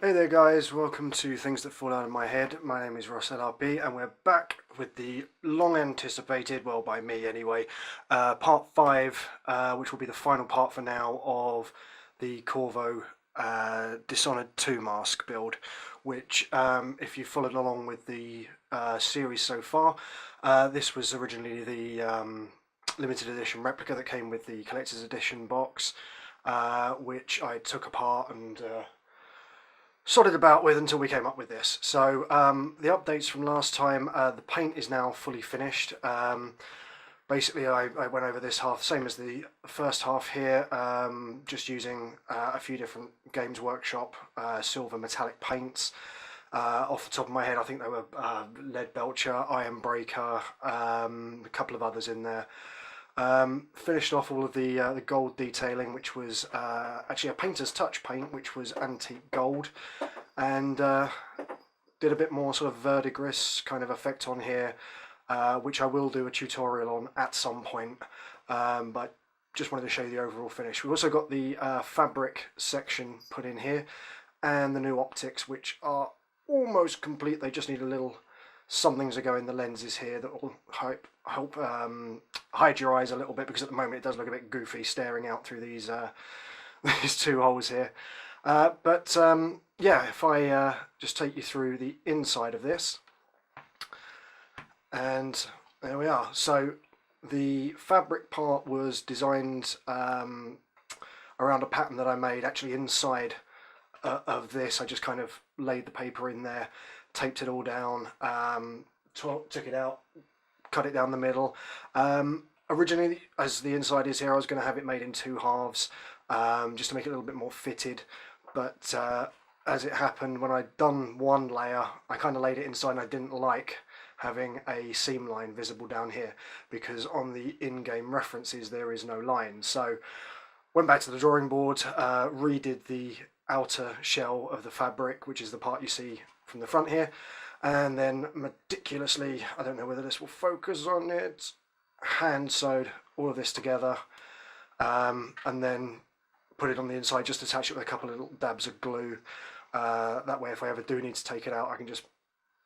Hey there guys, welcome to Things That Fall Out of My Head. My name is Ross LRB and we're back with the long anticipated, well by me anyway, part 5, which will be the final part for now of the Corvo Dishonored 2 mask build, which if you followed along with the series so far, this was originally the limited edition replica that came with the collector's edition box, which I took apart and sodded about with until we came up with this. So the updates from last time, the paint is now fully finished. Basically I went over this half, same as the first half here, just using a few different Games Workshop silver metallic paints. Off the top of my head I think they were Lead Belcher, Iron Breaker, a couple of others in there. Finished off all of the gold detailing, which was actually a painter's touch paint, which was antique gold, and did a bit more sort of verdigris kind of effect on here, which I will do a tutorial on at some point, but just wanted to show you the overall finish. We've also got the fabric section put in here, and the new optics, which are almost complete. They just need a little something to go in the lenses here that will help hide your eyes a little bit, because at the moment it does look a bit goofy staring out through these these two holes here. Yeah, if I just take you through the inside of this, and there we are. So the fabric part was designed around a pattern that I made actually inside of this. I just kind of laid the paper in there, taped it all down, took it out, cut it down the middle. Originally, as the inside is here, I was going to have it made in two halves, just to make it a little bit more fitted, but as it happened, when I'd done one layer, I kind of laid it inside and I didn't like having a seam line visible down here, because on the in-game references there is no line. So went back to the drawing board, redid the outer shell of the fabric, which is the part you see from the front here, and then meticulously, I don't know whether this will focus on it, hand sewed all of this together, and then put it on the inside, just attach it with a couple of little dabs of glue. That way if I ever do need to take it out, I can just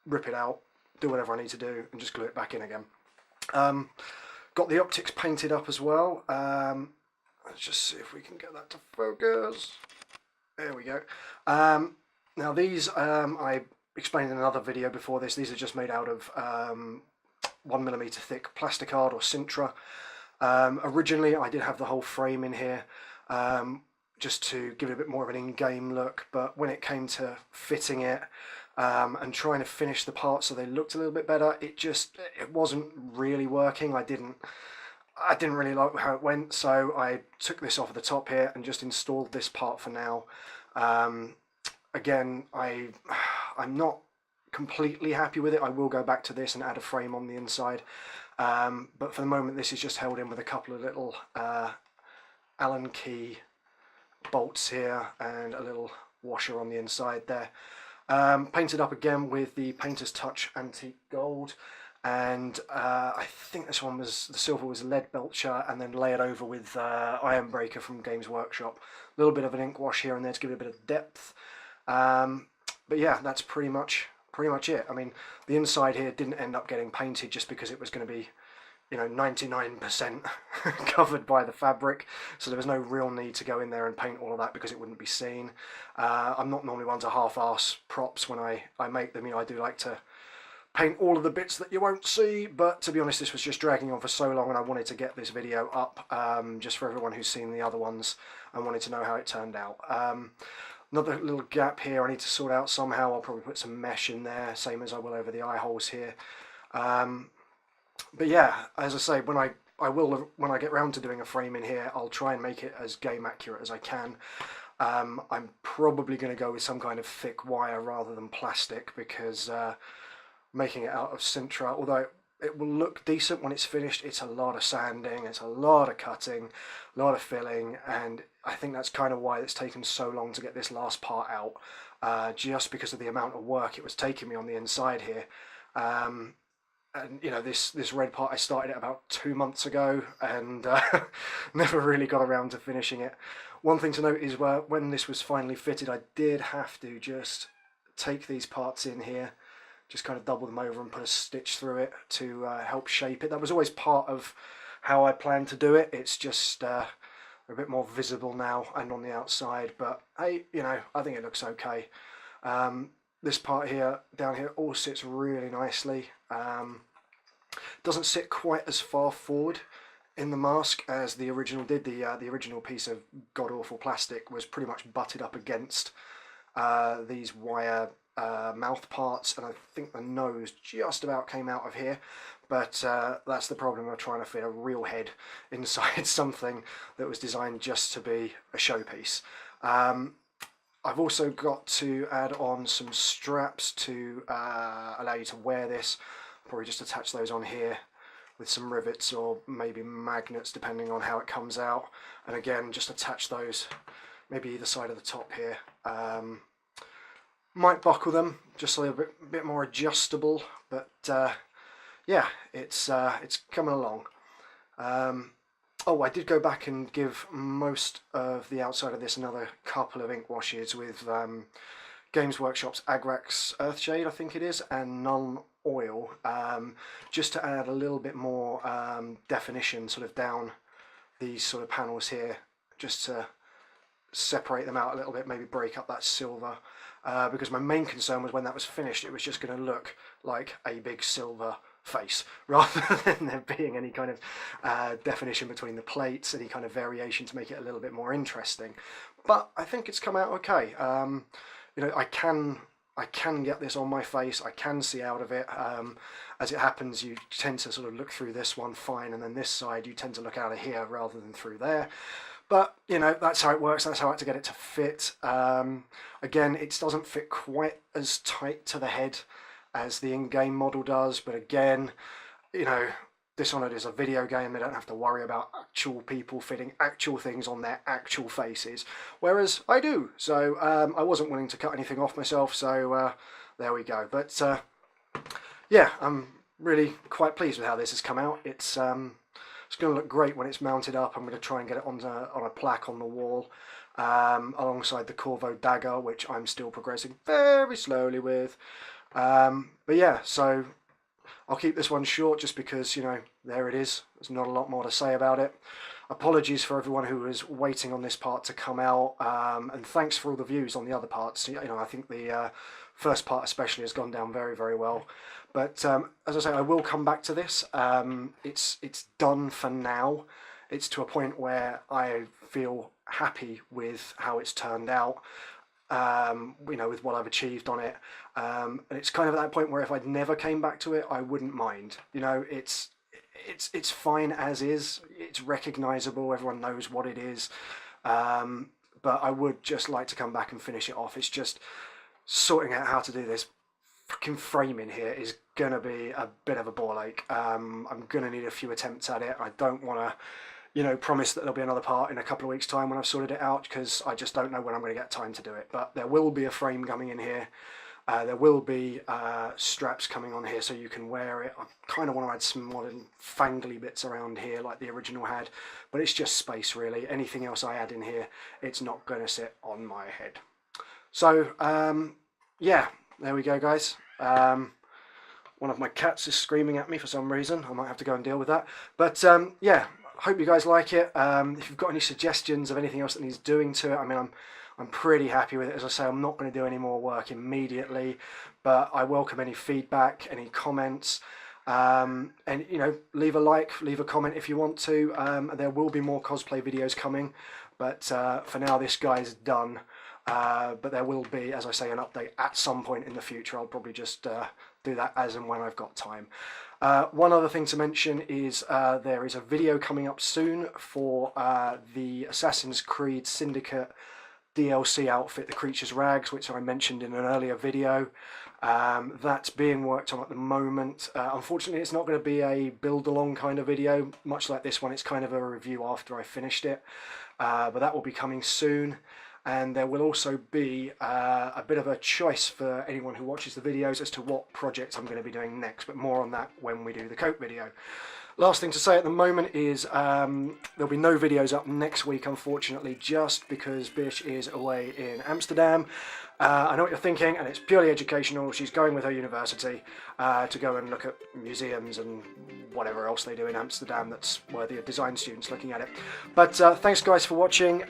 rip it out, do whatever I need to do, and just glue it back in again. Got the optics painted up as well. Let's just see if we can get that to focus. There we go. Now these, I explained in another video before this, these are just made out of 1mm thick plasticard or Sintra. Originally I did have the whole frame in here, just to give it a bit more of an in-game look, but when it came to fitting it and trying to finish the parts so they looked a little bit better, it wasn't really working. I didn't really like how it went, so I took this off of the top here and just installed this part for now. Again, I'm not completely happy with it. I will go back to this and add a frame on the inside, but for the moment this is just held in with a couple of little Allen key bolts here and a little washer on the inside there. Painted up again with the Painter's Touch antique gold, and I think this one was, the silver was Lead Belcher, and then layered over with Iron Breaker from Games Workshop. A little bit of an ink wash here and there to give it a bit of depth. But yeah, that's pretty much it. I mean, the inside here didn't end up getting painted just because it was going to be, 99% covered by the fabric, so there was no real need to go in there and paint all of that because it wouldn't be seen. I'm not normally one to half-ass props when I make them. I do like to paint all of the bits that you won't see, but to be honest this was just dragging on for so long and I wanted to get this video up, just for everyone who's seen the other ones and wanted to know how it turned out. Another little gap here I need to sort out somehow. I'll probably put some mesh in there, same as I will over the eye holes here. But yeah, as I say, when I get round to doing a frame in here, I'll try and make it as game accurate as I can. I'm probably going to go with some kind of thick wire rather than plastic, because making it out of Sintra, although it will look decent when it's finished, it's a lot of sanding, it's a lot of cutting, a lot of filling, and I think that's kind of why it's taken so long to get this last part out, just because of the amount of work it was taking me on the inside here. and you know, this red part I started it about 2 months ago, and never really got around to finishing it. One thing to note is when this was finally fitted, I did have to just take these parts in here, just kind of double them over and put a stitch through it to help shape it. That was always part of how I planned to do it. It's just a bit more visible now and on the outside, but hey, you know, I think it looks okay. This part here, down here, all sits really nicely. Doesn't sit quite as far forward in the mask as the original did. The original piece of god-awful plastic was pretty much butted up against these wire mouth parts, and I think the nose just about came out of here. But that's the problem of trying to fit a real head inside something that was designed just to be a showpiece. I've also got to add on some straps to allow you to wear this. Probably just attach those on here with some rivets or maybe magnets depending on how it comes out. And again, just attach those maybe either side of the top here. Might buckle them just so they're a bit more adjustable, but yeah, it's coming along. Oh, I did go back and give most of the outside of this another couple of ink washes with Games Workshop's Agrax Earthshade, I think it is, and Nuln Oil, just to add a little bit more definition sort of down these sort of panels here, just to separate them out a little bit, maybe break up that silver, because my main concern was when that was finished, it was just going to look like a big silver face rather than there being any kind of definition between the plates, any kind of variation to make it a little bit more interesting. But I think it's come out okay. You know, I can get this on my face, I can see out of it. As it happens, you tend to sort of look through this one fine, and then this side you tend to look out of here rather than through there. But, you know, that's how it works, that's how I had to get it to fit. Again, it doesn't fit quite as tight to the head as the in-game model does, but again, you know, Dishonored is a video game, they don't have to worry about actual people fitting actual things on their actual faces, whereas I do. So I wasn't willing to cut anything off myself, so there we go. But yeah, I'm really quite pleased with how this has come out. It's going to look great when it's mounted up. I'm going to try and get it on a plaque on the wall, alongside the Corvo dagger, which I'm still progressing very slowly with. But yeah, so I'll keep this one short just because, you know, there it is. There's not a lot more to say about it. Apologies for everyone who was waiting on this part to come out, and thanks for all the views on the other parts. You know, I think the first part especially has gone down very, very well. But as I say, I will come back to this. It's done for now. It's to a point where I feel happy with how it's turned out. You know, with what I've achieved on it, and it's kind of at that point where if I'd never came back to it, I wouldn't mind. You know, it's fine as is. It's recognisable. Everyone knows what it is, but I would just like to come back and finish it off. It's just sorting out how to do this fucking frame in here is gonna be a bit of a ball ache. I'm gonna need a few attempts at it. I don't want to, you know, promise that there'll be another part in a couple of weeks' time when I've sorted it out, because I just don't know when I'm going to get time to do it. But there will be a frame coming in here. There will be straps coming on here so you can wear it. I kind of want to add some modern fangly bits around here like the original had, but it's just space really. Anything else I add in here, it's not going to sit on my head. So, yeah, there we go, guys. One of my cats is screaming at me for some reason. I might have to go and deal with that. But, yeah. Hope you guys like it. If you've got any suggestions of anything else that needs doing to it, I mean, I'm pretty happy with it. As I say, I'm not going to do any more work immediately, but I welcome any feedback, any comments, and you know, leave a like, leave a comment if you want to. There will be more cosplay videos coming, but for now, this guy's done. But there will be, as I say, an update at some point in the future. I'll probably just do that as and when I've got time. One other thing to mention is there is a video coming up soon for the Assassin's Creed Syndicate DLC outfit, the Creature's Rags, which I mentioned in an earlier video. That's being worked on at the moment. Unfortunately, it's not going to be a build-along kind of video, much like this one. It's kind of a review after I finished it, but that will be coming soon. and there will also be a bit of a choice for anyone who watches the videos as to what projects I'm going to be doing next, but more on that when we do the coat video. Last thing to say at the moment is there'll be no videos up next week, unfortunately, just because Bish is away in Amsterdam. I know what you're thinking, and it's purely educational. She's going with her university to go and look at museums and whatever else they do in Amsterdam that's worthy of design students looking at it. But thanks guys for watching.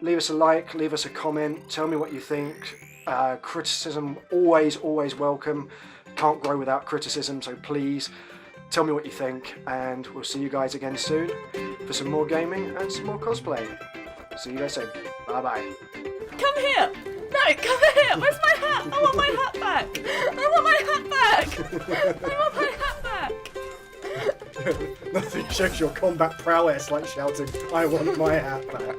Leave us a like, leave us a comment, tell me what you think. Criticism always welcome. Can't grow without criticism, so please tell me what you think, and we'll see you guys again soon for some more gaming and some more cosplay. See you guys soon. Bye bye. Come here! No, come here! Where's my hat? I want my hat back! I want my hat back! I want my hat back! Nothing shows your combat prowess like shouting, "I want my hat back."